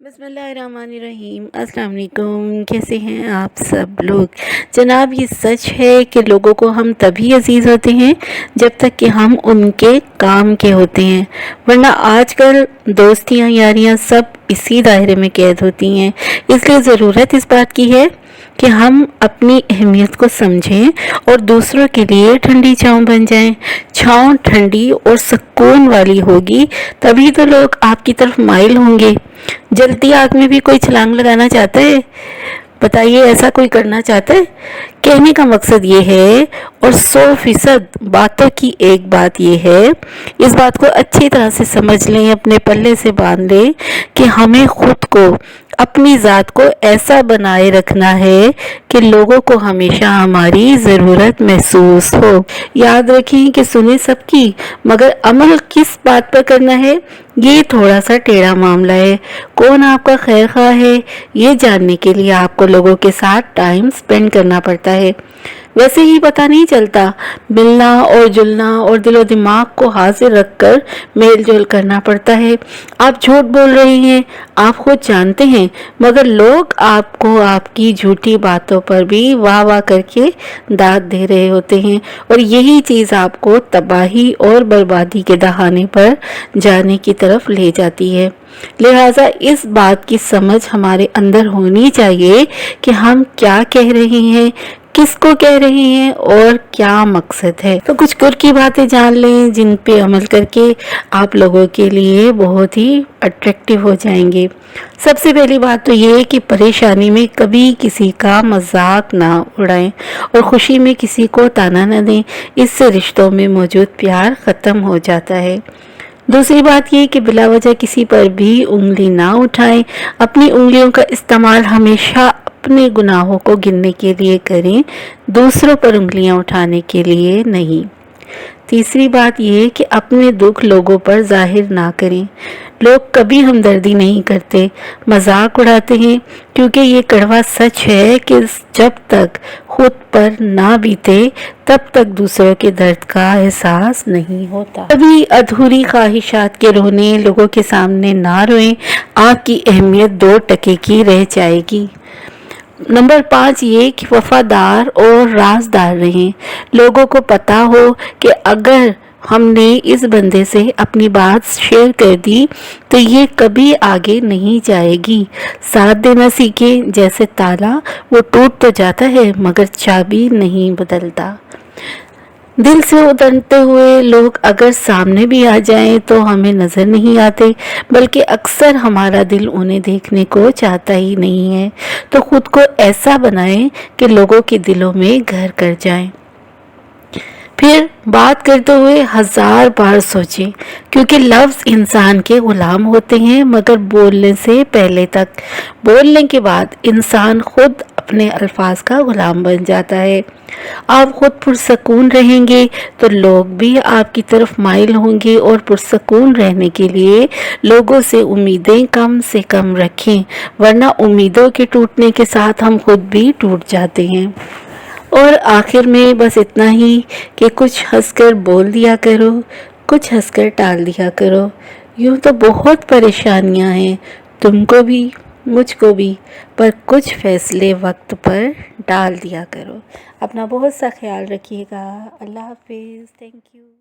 بسم اللہ الرحمن الرحیم۔ السلام علیکم، کیسے ہیں آپ سب لوگ؟ جناب، یہ سچ ہے کہ لوگوں کو ہم تبھی عزیز ہوتے ہیں جب تک کہ ہم ان کے کام کے ہوتے ہیں، ورنہ آج کل دوستیاں یاریاں سب اسی دائرے میں قید ہوتی ہیں۔ اس لیے ضرورت اس بات کی ہے کہ ہم اپنی اہمیت کو سمجھیں اور دوسروں کے لیے ٹھنڈی چھاؤں بن جائیں۔ چھاؤں ٹھنڈی اور سکون والی ہوگی تبھی تو لوگ آپ کی طرف مائل ہوں گے۔ جلتی آگ میں بھی کوئی چھلانگ لگانا چاہتا ہے؟ بتائیے، ایسا کوئی کرنا چاہتا ہے؟ کہنے کا مقصد یہ ہے، اور 100% باتوں کی ایک بات یہ ہے، اس بات کو اچھی طرح سے سمجھ لیں، اپنے پلے سے باندھ لیں کہ ہمیں خود کو، اپنی ذات کو ایسا بنائے رکھنا ہے کہ لوگوں کو ہمیشہ ہماری ضرورت محسوس ہو۔ یاد رکھیں کہ سنیں سب کی، مگر عمل کس بات پر کرنا ہے، یہ تھوڑا سا ٹیڑھا معاملہ ہے۔ کون آپ کا خیر خواہ ہے، یہ جاننے کے لیے آپ کو لوگوں کے ساتھ ٹائم سپینڈ کرنا پڑتا ہے۔ ویسے ہی پتہ نہیں چلتا، ملنا اور جلنا اور دل و دماغ کو حاضر رکھ کر میل جول کرنا پڑتا ہے۔ آپ جھوٹ بول رہے ہیں، آپ خود جانتے ہیں، مگر لوگ آپ کو آپ کی جھوٹی باتوں پر بھی واہ واہ کر کے داد دے رہے ہوتے ہیں، اور یہی چیز آپ کو تباہی اور بربادی کے دہانے پر جانے کی طرف لے جاتی ہے۔ لہٰذا اس بات کی سمجھ ہمارے اندر ہونی چاہیے کہ ہم کیا کہہ رہے ہیں، کس کو کہہ رہے ہیں اور کیا مقصد ہے۔ تو کچھ گر کی باتیں جان لیں جن پہ عمل کر کے آپ لوگوں کے لیے بہت ہی اٹریکٹیو ہو جائیں گے۔ سب سے پہلی بات تو یہ ہے کہ پریشانی میں کبھی کسی کا مذاق نہ اڑائیں اور خوشی میں کسی کو تانا نہ دیں، اس سے رشتوں میں موجود پیار ختم ہو جاتا ہے۔ دوسری بات یہ کہ بلا وجہ کسی پر بھی انگلی نہ اٹھائیں۔ اپنی انگلیوں کا استعمال ہمیشہ اپنے گناہوں کو گننے کے لیے کریں، دوسروں پر انگلیاں اٹھانے کے لیے نہیں۔ تیسری بات یہ کہ اپنے دکھ لوگوں پر ظاہر نہ کریں۔ لوگ کبھی ہمدردی نہیں کرتے، مذاق اڑاتے ہیں، کیونکہ یہ کڑوا سچ ہے کہ جب تک خود پر نہ بیتے تب تک دوسروں کے درد کا احساس نہیں ہوتا۔ کبھی ادھوری خواہشات کے رونے لوگوں کے سامنے نہ روئیں، آپ کی اہمیت 2 ٹکے کی رہ جائے گی۔ نمبر 5 یہ کہ وفادار اور رازدار رہیں۔ لوگوں کو پتہ ہو کہ اگر ہم نے اس بندے سے اپنی بات شیئر کر دی تو یہ کبھی آگے نہیں جائے گی۔ ساتھ دینا سیکھیں، جیسے تالا وہ ٹوٹ تو جاتا ہے مگر چابی نہیں بدلتا۔ دل سے اترتے ہوئے لوگ اگر سامنے بھی آ جائیں تو ہمیں نظر نہیں آتے، بلکہ اکثر ہمارا دل انہیں دیکھنے کو چاہتا ہی نہیں ہے۔ تو خود کو ایسا بنائیں کہ لوگوں کے دلوں میں گھر کر جائیں۔ پھر بات کرتے ہوئے 1000 بار سوچیں، کیونکہ لفظ انسان کے غلام ہوتے ہیں مگر بولنے سے پہلے تک، بولنے کے بعد انسان خود اپنے الفاظ کا غلام بن جاتا ہے۔ آپ خود پرسکون رہیں گے تو لوگ بھی آپ کی طرف مائل ہوں گے، اور پرسکون رہنے کے لیے لوگوں سے امیدیں کم سے کم رکھیں، ورنہ امیدوں کے ٹوٹنے کے ساتھ ہم خود بھی ٹوٹ جاتے ہیں۔ اور آخر میں بس اتنا ہی کہ کچھ ہنس کر بول دیا کرو، کچھ ہنس کر ٹال دیا کرو۔ یوں تو بہت پریشانیاں ہیں، تم کو بھی مجھ کو بھی، پر کچھ فیصلے وقت پر ڈال دیا کرو۔ اپنا بہت سا خیال رکھیے گا۔ اللہ حافظ۔ Thank you.